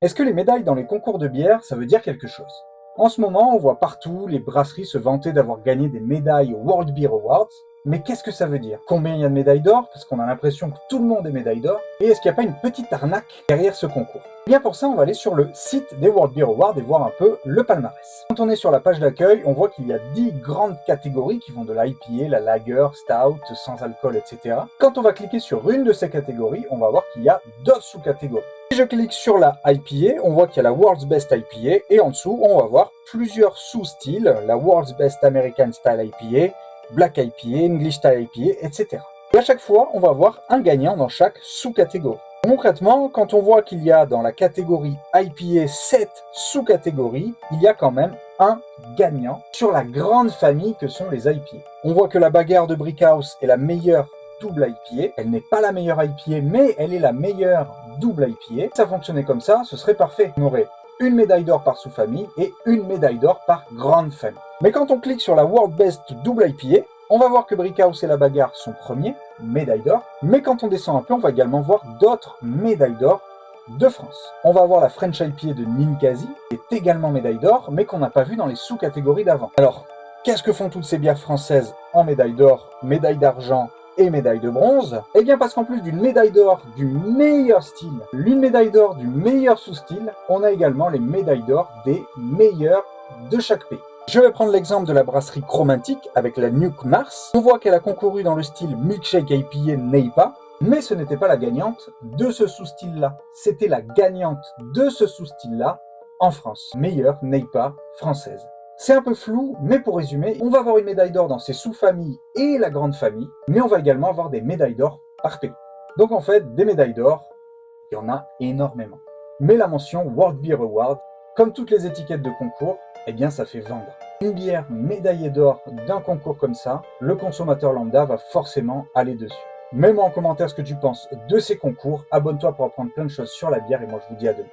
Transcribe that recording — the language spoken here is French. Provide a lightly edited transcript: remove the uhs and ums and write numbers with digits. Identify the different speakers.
Speaker 1: Est-ce que les médailles dans les concours de bière, ça veut dire quelque chose? En ce moment, on voit partout les brasseries se vanter d'avoir gagné des médailles aux World Beer Awards. Mais qu'est-ce que ça veut dire? Combien il y a de médailles d'or? Parce qu'on a l'impression que tout le monde est médaille d'or. Et est-ce qu'il n'y a pas une petite arnaque derrière ce concours? Bien pour ça, on va aller sur le site des World Beer Awards et voir un peu le palmarès. Quand on est sur la page d'accueil, on voit qu'il y a 10 grandes catégories qui vont de l'IPA, la lager, stout, sans alcool, etc. Quand on va cliquer sur une de ces catégories, on va voir qu'il y a d'autres sous-catégories. Si je clique sur la IPA, on voit qu'il y a la World's Best IPA et en dessous, on va voir plusieurs sous-styles, la World's Best American Style IPA, Black IPA, English Style IPA, etc. Et à chaque fois, on va voir un gagnant dans chaque sous-catégorie. Concrètement, quand on voit qu'il y a dans la catégorie IPA 7 sous-catégories, il y a quand même un gagnant sur la grande famille que sont les IPA. On voit que la bagarre de Brickhouse est la meilleure double IPA. Elle n'est pas la meilleure IPA, mais elle est la meilleure double IPA. Si ça fonctionnait comme ça, ce serait parfait. On aurait une médaille d'or par sous-famille et une médaille d'or par grande famille. Mais quand on clique sur la World Best double IPA, on va voir que Brickhouse et la bagarre sont premiers, médaille d'or. Mais quand on descend un peu, on va également voir d'autres médailles d'or de France. On va voir la French IPA de Ninkasi, qui est également médaille d'or, mais qu'on n'a pas vu dans les sous-catégories d'avant. Alors, qu'est-ce que font toutes ces bières françaises en médaille d'or, médaille d'argent et médaille de bronze? Eh bien parce qu'en plus d'une médaille d'or du meilleur style, l'une médaille d'or du meilleur sous-style, on a également les médailles d'or des meilleurs de chaque pays. Je vais prendre l'exemple de la brasserie Chromatique avec la Nuke Mars. On voit qu'elle a concouru dans le style Milkshake IPA Neipa, mais ce n'était pas la gagnante de ce sous-style-là. C'était la gagnante de ce sous-style-là en France. Meilleure Neipa française. C'est un peu flou, mais pour résumer, on va avoir une médaille d'or dans ses sous-familles et la grande famille, mais on va également avoir des médailles d'or par pays. Donc en fait, des médailles d'or, il y en a énormément. Mais la mention World Beer Award, comme toutes les étiquettes de concours, eh bien ça fait vendre. Une bière médaillée d'or d'un concours comme ça, le consommateur lambda va forcément aller dessus. Mets-moi en commentaire ce que tu penses de ces concours, abonne-toi pour apprendre plein de choses sur la bière et moi je vous dis à demain.